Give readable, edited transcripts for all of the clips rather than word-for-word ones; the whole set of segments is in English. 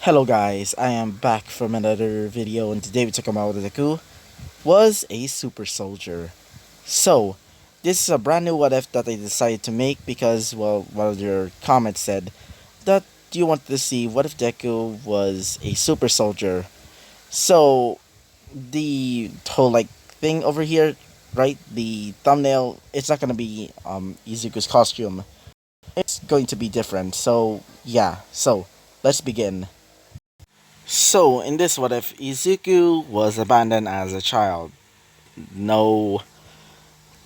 Hello guys, I am back from another video and today we talk about deku was a super soldier. So, this is a brand new what if that I decided to make because, well, one of your comments said that you wanted to see what if Deku was a super soldier. So, the whole thing over here, right? The thumbnail, it's not gonna be Izuku's costume. It's going to be different. So, yeah. So, let's begin. So, in this what if, Izuku was abandoned as a child. No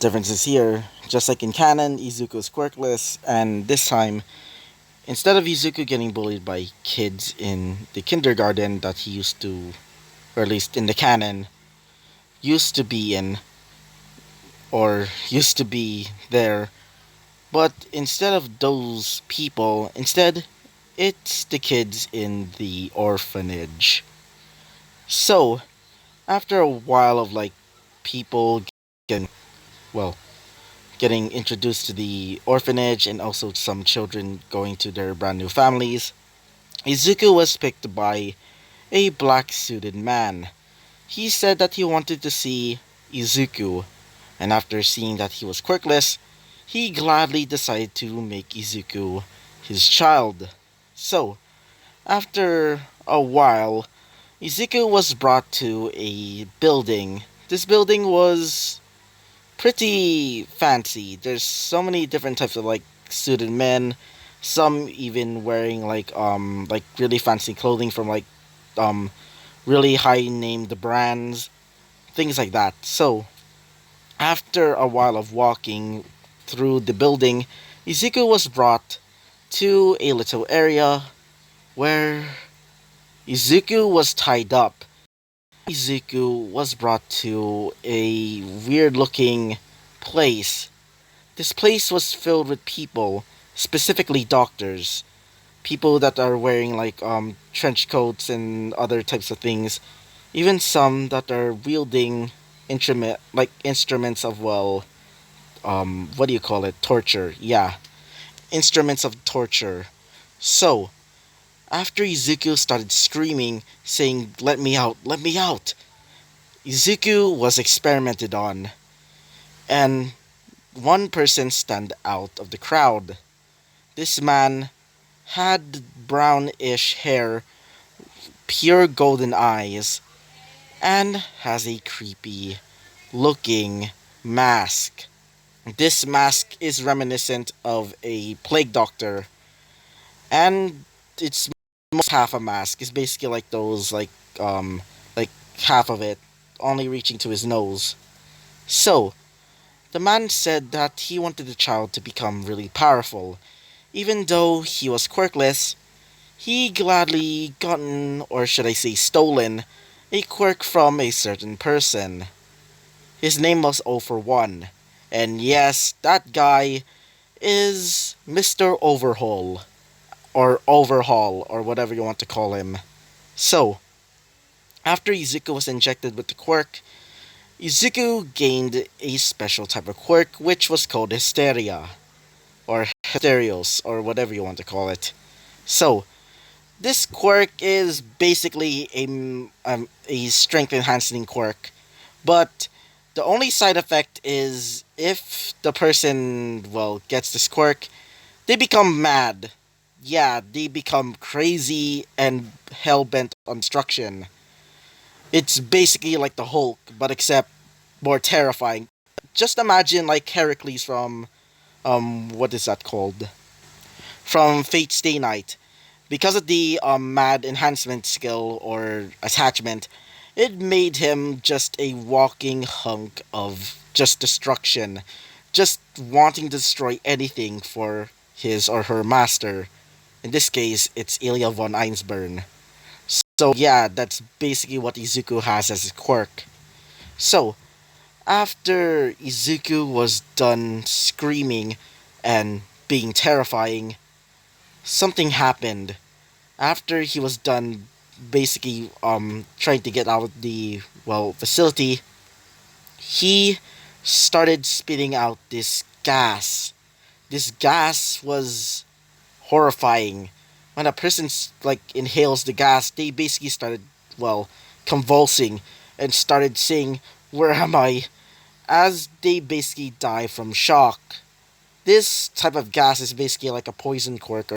differences here. Just like in canon, Izuku is quirkless, and this time, instead of Izuku getting bullied by kids in the kindergarten that he used to, or at least in the canon, used to be in, or used to be there, but instead of those people, instead, it's the kids in the orphanage. So, after a while of people getting well getting introduced to the orphanage and also some children going to their brand new families, Izuku was picked by a black suited man. He said that he wanted to see Izuku, and after seeing that he was quirkless, he gladly decided to make Izuku his child. So, after a while, Izuku was brought to a building. This building was pretty fancy. There's so many different types of suited men, some even wearing really fancy clothing from um really high named brands, things like that. So, after a while of walking through the building, Izuku was brought to a little area where Izuku was tied up. Izuku was brought to a weird looking place. This place was filled with people, specifically doctors. People that are wearing trench coats and other types of things. Even some that are wielding instruments of what do you call it? Torture. Yeah. Instruments of torture. So, after Izuku started screaming, saying, "Let me out, let me out," Izuku was experimented on, and one person stand out of the crowd. This man had brownish hair, pure golden eyes, and has a creepy looking mask. This mask is reminiscent of a plague doctor, and it's almost half a mask. It's basically like those like half of it only reaching to his nose. So, the man said that he wanted the child to become really powerful. Even though he was quirkless, he gladly gotten, or should I say stolen, a quirk from a certain person. His name was O for One. And yes, that guy is Mr. Overhaul, or Overhaul, or whatever you want to call him. So, after Izuku was injected with the quirk, Izuku gained a special type of quirk which was called Hysteria, or Hysterios, or whatever you want to call it. So, this quirk is basically a strength enhancing quirk, but the only side effect is if the person, gets this quirk, they become mad. Yeah, they become crazy and hell bent on destruction. It's basically like the Hulk, but except more terrifying. Just imagine like Heracles from what is that called? From Fate Stay Night. Because of the mad enhancement skill or attachment, it made him just a walking hunk of just destruction, just wanting to destroy anything for his or her master. In this case, it's Ilya von Einsburn. So yeah, that's basically what Izuku has as his quirk. So, after Izuku was done screaming and being terrifying, something happened. After he was done basically trying to get out of the facility, he started spitting out this gas. This gas was horrifying. when a person like inhales the gas, they basically started well convulsing and started saying, "Where am I?" as they basically die from shock. This type of gas is basically like a poison cork. Or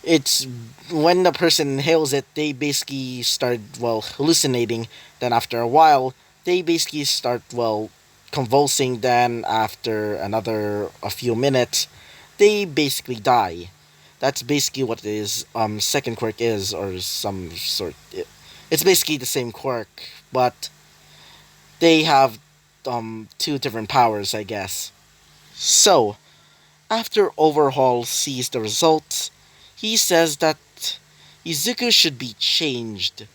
it's when the person inhales it, they basically start well hallucinating. Then after a while, they basically start well convulsing. Then after another a few minutes, they basically die. That's basically what it is. Second quirk is or some sort. It's basically the same quirk, but they have two different powers, I guess. So after Overhaul sees the results, he says that Izuku should be changed.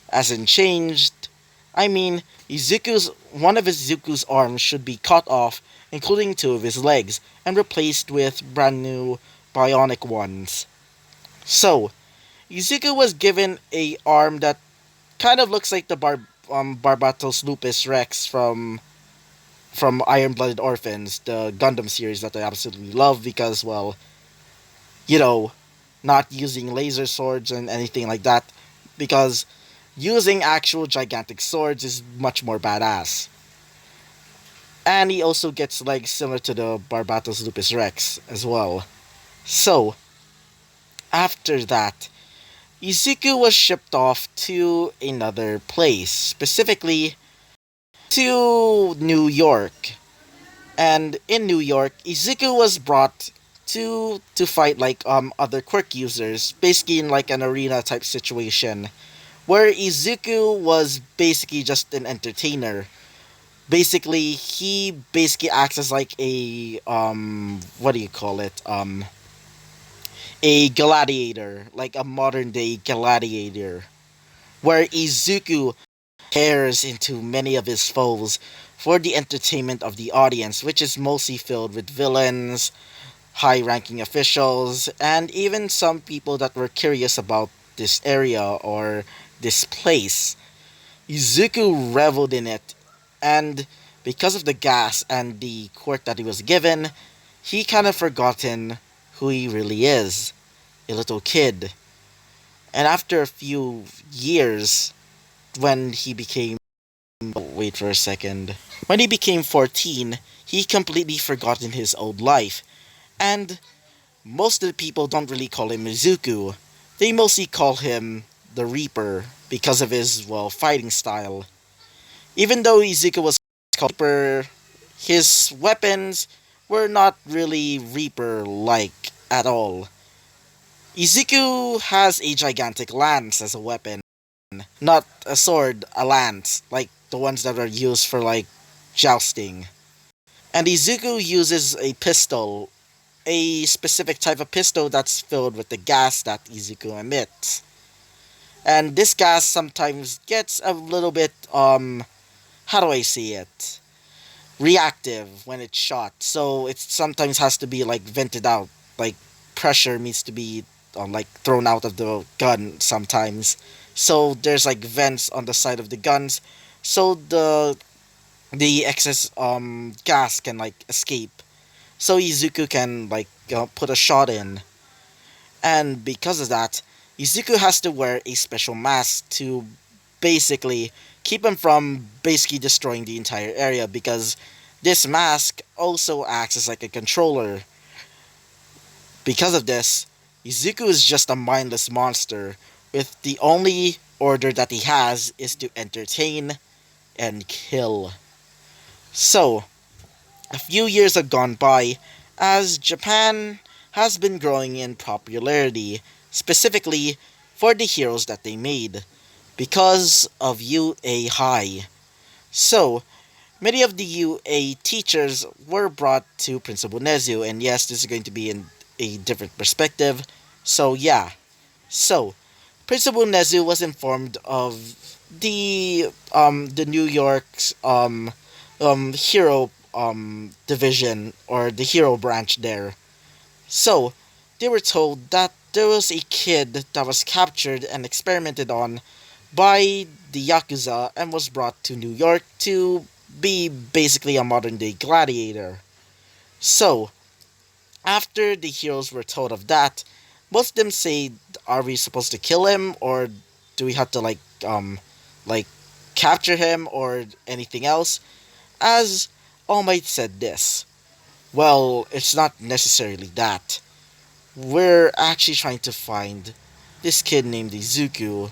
As in changed, I mean Izuku's one of Izuku's arms should be cut off, including two of his legs, and replaced with brand new bionic ones. So, Izuku was given a arm that kind of looks like the Barbatos Lupus Rex from Iron Blooded Orphans, the Gundam series that I absolutely love because, well, you know, not using laser swords and anything like that, because using actual gigantic swords is much more badass. And he also gets legs similar to the Barbatos Lupus Rex as well. So, after that, Izuku was shipped off to another place, specifically to New York. And in New York, Izuku was brought to fight like other quirk users, basically in like an arena type situation, where Izuku was basically just an entertainer. Basically, he basically acts as like a what do you call it? A gladiator, like a modern day gladiator, where Izuku tears into many of his foes for the entertainment of the audience, which is mostly filled with villains, high ranking officials, and even some people that were curious about this area or this place. Izuku reveled in it, and because of the gas and the quirk that he was given, he kind of forgotten who he really is, a little kid. And after a few years, when he became wait for a second. When he became 14, he completely forgotten his old life, and most of the people don't really call him Izuku. They mostly call him the Reaper because of his, well, fighting style. Even though Izuku was called Reaper, his weapons were not really Reaper like at all. Izuku has a gigantic lance as a weapon, not a sword, a lance, like the ones that are used for like jousting. And Izuku uses a pistol, a specific type of pistol that's filled with the gas that Izuku emits. And this gas sometimes gets a little bit, how do I say it? Reactive when it's shot. So it sometimes has to be like vented out. Like pressure needs to be like thrown out of the gun sometimes. So there's like vents on the side of the guns. So the excess gas can like escape. So Izuku can like put a shot in, and because of that, Izuku has to wear a special mask to basically keep him from basically destroying the entire area, because this mask also acts as like a controller. Because of this, Izuku is just a mindless monster with the only order that he has is to entertain and kill. So, a few years have gone by as Japan has been growing in popularity, specifically for the heroes that they made, because of UA High. So, many of the UA teachers were brought to Principal Nezu, and yes, this is going to be in a different perspective. So, yeah. So, Principal Nezu was informed of the New York's hero division or the hero branch there. So they were told that there was a kid that was captured and experimented on by the Yakuza and was brought to New York to be basically a modern day gladiator. So after the heroes were told of that, Most of them say, are we supposed to kill him, or do we have to like capture him or anything else? As All Might said this. Well, it's not necessarily that. We're actually trying to find this kid named Izuku,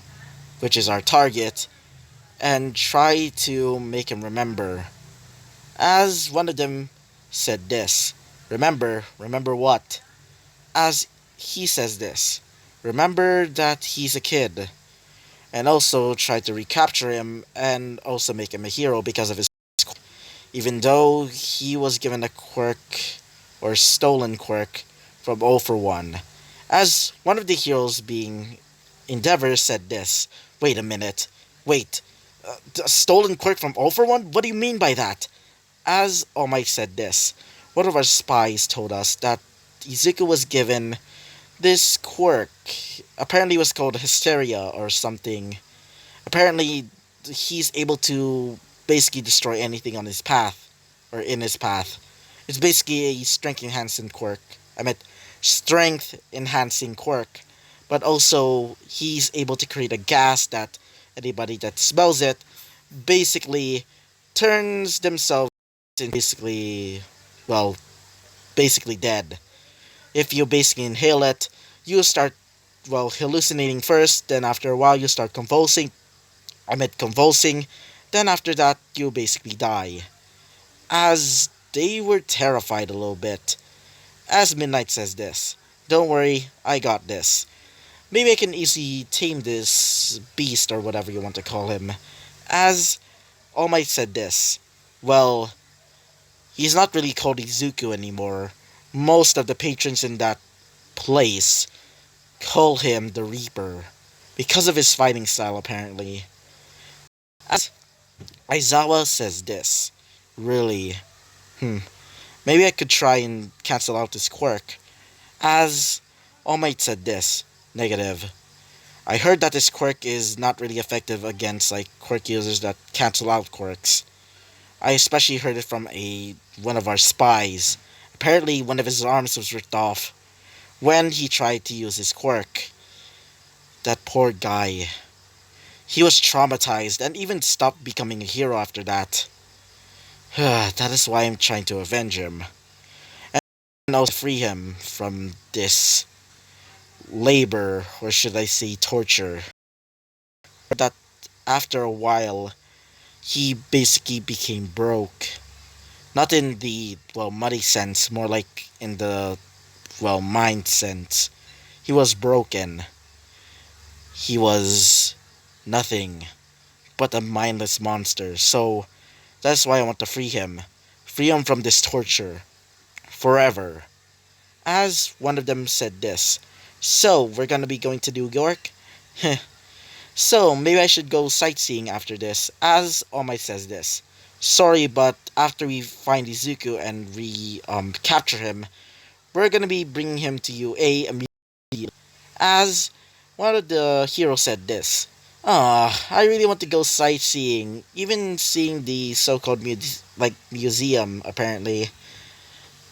which is our target, and try to make him remember. As one of them said this. Remember what? As he says this. Remember that he's a kid. And also try to recapture him and also make him a hero because of his quirk. Even though he was given a quirk or stolen quirk from All for One. As one of the heroes being Endeavor said this. Wait a minute. Wait. A stolen quirk from All for One? What do you mean by that? As All Might said this. One of our spies told us that Izuku was given this quirk. Apparently it was called Hysteria or something. Apparently he's able to basically destroy anything on his path or in his path. It's basically a strength enhancing quirk. I meant strength enhancing quirk. But also he's able to create a gas that anybody that smells it basically turns themselves into well basically dead. If you basically inhale it, you start hallucinating first, then after a while you start convulsing. Convulsing, then after that you basically die. As they were terrified a little bit. As Midnight says this, don't worry, I got this. Maybe I can easily tame this beast or whatever you want to call him. As All Might said this, well, he's not really called Izuku anymore. Most of the patrons in that place call him the Reaper because of his fighting style apparently. As Aizawa says this, really, maybe I could try and cancel out this quirk. As All Might said this, negative. I heard that this quirk is not really effective against quirk users that cancel out quirks. I especially heard it from one of our spies. Apparently one of his arms was ripped off when he tried to use his quirk. That poor guy. He was traumatized and even stopped becoming a hero after that. That is why I'm trying to avenge him. And also free him from this labor, or should I say torture. That after a while, he basically became broke. Not in the, money sense, more like in the, mind sense. He was broken. He was nothing but a mindless monster. So that's why I want to free him. Free him from this torture. Forever. As one of them said this. So, we're gonna be going to New York? So, maybe I should go sightseeing after this. As All Might says this. Sorry, but after we find Izuku and we capture him, we're gonna be bringing him to UA immediately. As one of the heroes said this. I really want to go sightseeing. Even seeing the so-called museum, apparently.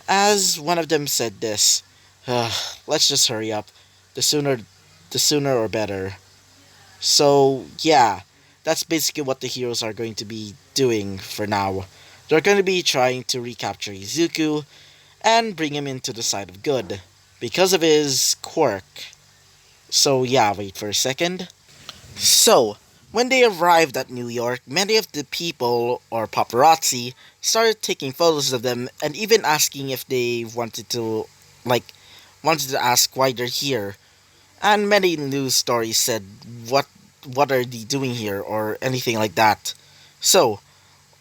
As one of them said this. Let's just hurry up. The sooner, the sooner or better. So, yeah. That's basically what the heroes are going to be doing for now. They're going to be trying to recapture Izuku and bring him into the side of good. Because of his quirk. So, yeah, wait for a second. So, when they arrived at New York, many of the people, or paparazzi, started taking photos of them and even asking if they wanted to ask why they're here. And many news stories said, what are they doing here, or anything like that. So,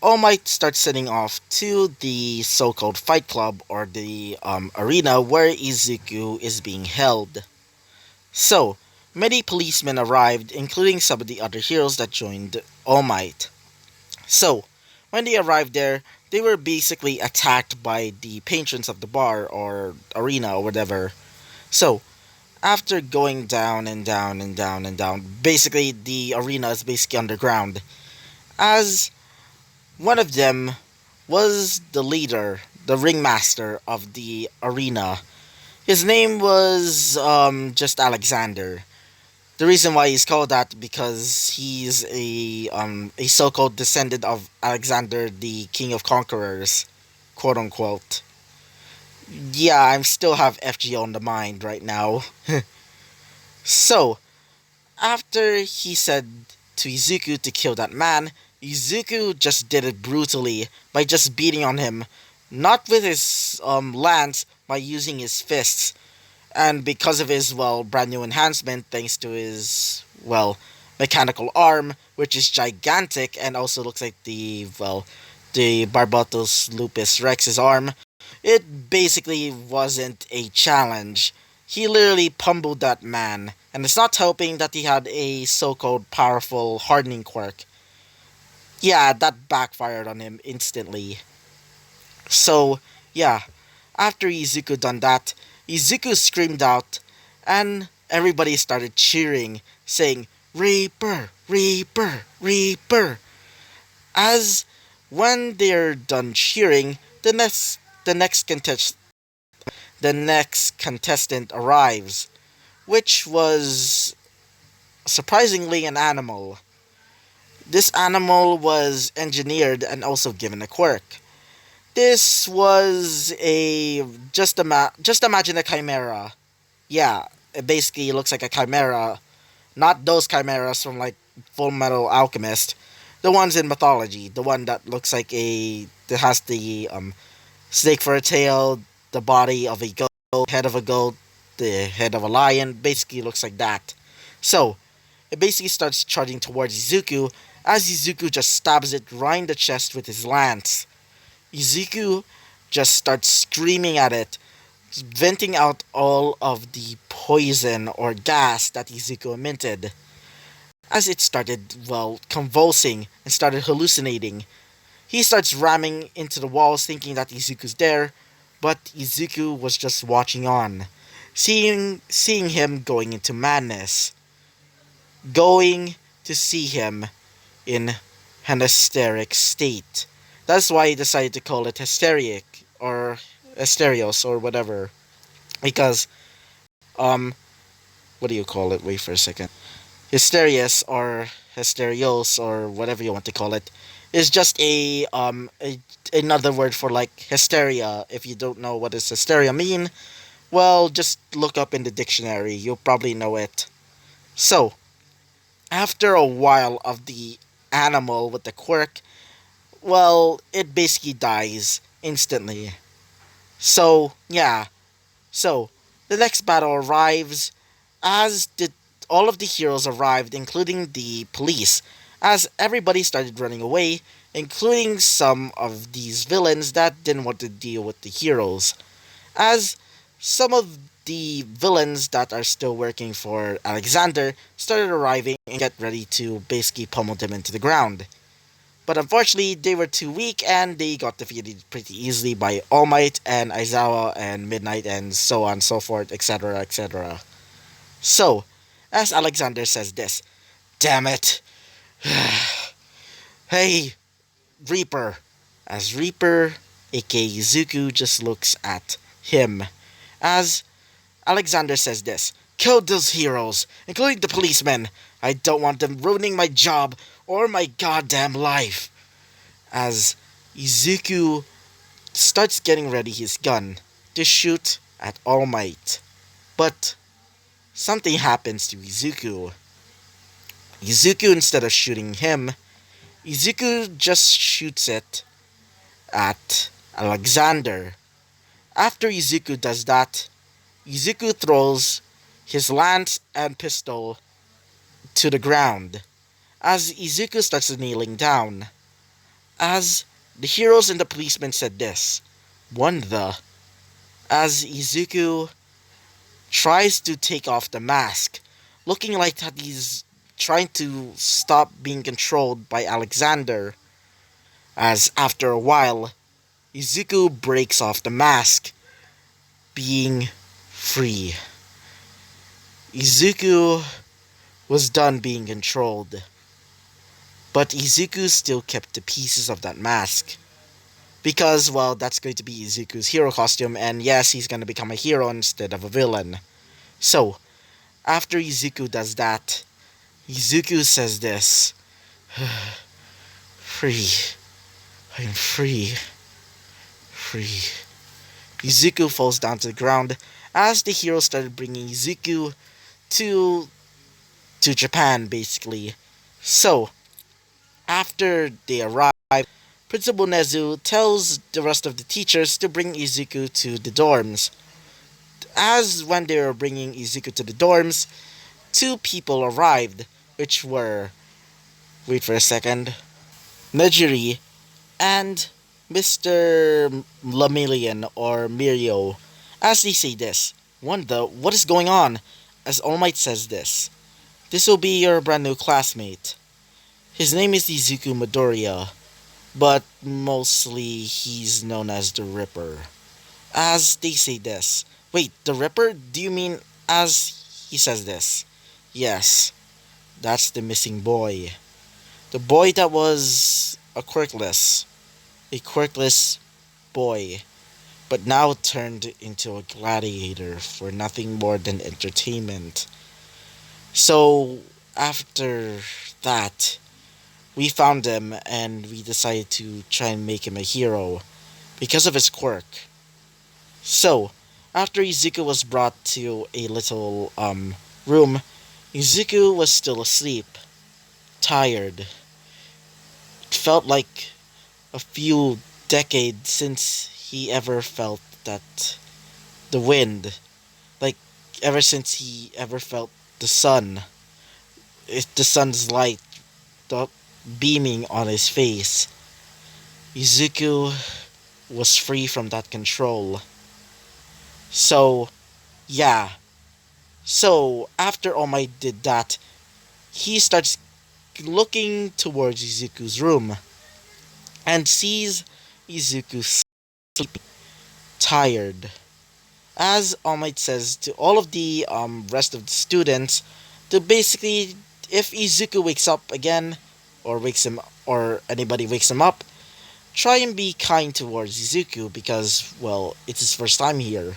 All Might starts setting off to the so-called fight club, or the arena where Izuku is being held. So, many policemen arrived, including some of the other heroes that joined All Might. So, when they arrived there, they were basically attacked by the patrons of the bar or arena or whatever. So, after going down and down and down and down, basically the arena is basically underground. As one of them was the leader, the ringmaster of the arena. His name was just Alexander. The reason why he's called that because he's a so-called descendant of Alexander, the King of Conquerors, quote unquote. Yeah, I still have FGO on the mind right now. So, after he said to Izuku to kill that man, Izuku just did it brutally by just beating on him, not with his lance, by using his fists. And because of his, well, brand new enhancement, thanks to his, well, mechanical arm, which is gigantic and also looks like the Barbatos Lupus Rex's arm, it basically wasn't a challenge. He literally pummeled that man, and it's not helping that he had a so called powerful hardening quirk. Yeah, that backfired on him instantly. So, yeah, after Izuku done that, Izuku screamed out, and everybody started cheering, saying, Reaper, Reaper, Reaper. As when they're done cheering, the next contestant arrives, which was surprisingly an animal. This animal was engineered and also given a quirk. This was a just imagine a chimera. Yeah, it basically looks like a chimera, not those chimeras from like Full Metal Alchemist, the ones in mythology, the one that looks like a that has the snake for a tail, the body of a goat, head of a goat, the head of a lion, basically looks like that. So, it basically starts charging towards Izuku as Izuku just stabs it right in the chest with his lance. Izuku just starts screaming at it, venting out all of the poison or gas that Izuku emitted. As it started, well, convulsing and started hallucinating, he starts ramming into the walls thinking that Izuku's there, but Izuku was just watching on, seeing him going into madness, going to see him in an hysteric state. That's why he decided to call it hysteric or hysterios or whatever. Because um what do you call it? Wait for a second. Hysterias or hysterios or whatever you want to call it is just another word for like hysteria. If you don't know what does hysteria mean, well, just look up in the dictionary. You'll probably know it. So, after a while of the animal with the quirk, well, it basically dies instantly. So, yeah. So, the next battle arrives as did all of the heroes arrived, including the police, as everybody started running away, including some of these villains that didn't want to deal with the heroes. As some of the villains that are still working for Alexander started arriving and get ready to basically pummel them into the ground. But unfortunately, they were too weak and they got defeated pretty easily by All Might and Aizawa and Midnight and so on and so forth, etc., etc. So, as Alexander says this, damn it. Hey, Reaper. As Reaper, aka Izuku, just looks at him. As Alexander says this, kill those heroes, including the policemen. I don't want them ruining my job or my goddamn life. As Izuku starts getting ready his gun to shoot at All Might. But something happens to Izuku. Izuku, instead of shooting him, Izuku just shoots it at Alexander. After Izuku does that, Izuku throws his lance and pistol to the ground as Izuku starts kneeling down. As the heroes and the policemen said this, one the, as Izuku tries to take off the mask, looking like that he's trying to stop being controlled by Alexander. As after a while, Izuku breaks off the mask, being free. Izuku was done being controlled, but Izuku still kept the pieces of that mask. because, well, that's going to be Izuku's hero costume, and yes, he's gonna become a hero instead of a villain. So, after Izuku does that, Izuku says this: Free. I'm free. Free. Izuku falls down to the ground as the hero started bringing Izuku to Japan, basically. So, after they arrive, Principal Nezu tells the rest of the teachers to bring Izuku to the dorms. As when they were bringing Izuku to the dorms, two people arrived, which were, wait for a second, Nejiri and Mr. Lamillion or Mirio. As they say this, wonder what is going on, as All Might says this. This will be your brand new classmate. His name is Izuku Midoriya, but mostly he's known as the Ripper. As they say this. Wait, the Ripper? Do you mean as he says this? Yes, that's the missing boy. The boy that was a quirkless boy, but now turned into a gladiator for nothing more than entertainment. So, after that, we found him and we decided to try and make him a hero because of his quirk. So, after Izuku was brought to a little room, Izuku was still asleep, tired. It felt like a few decades since he ever felt that the wind, like ever since he ever felt the sun, the sun's light, the beaming on his face. Izuku was free from that control. So, yeah. So, after All Might did that, he starts looking towards Izuku's room and sees Izuku sleeping, tired. As All Might says to all of the rest of the students, to basically, if Izuku wakes up again, or wakes him, or anybody wakes him up, try and be kind towards Izuku because, well, it's his first time here.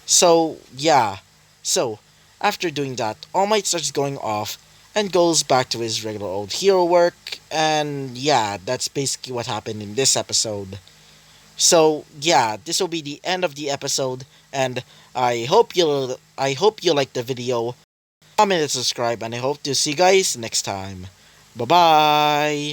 So, yeah. So, after doing that, All Might starts going off and goes back to his regular old hero work, and yeah, that's basically what happened in this episode. So, yeah, this will be the end of the episode, and I hope you like the video. Comment and subscribe, and I hope to see you guys next time. Bye bye.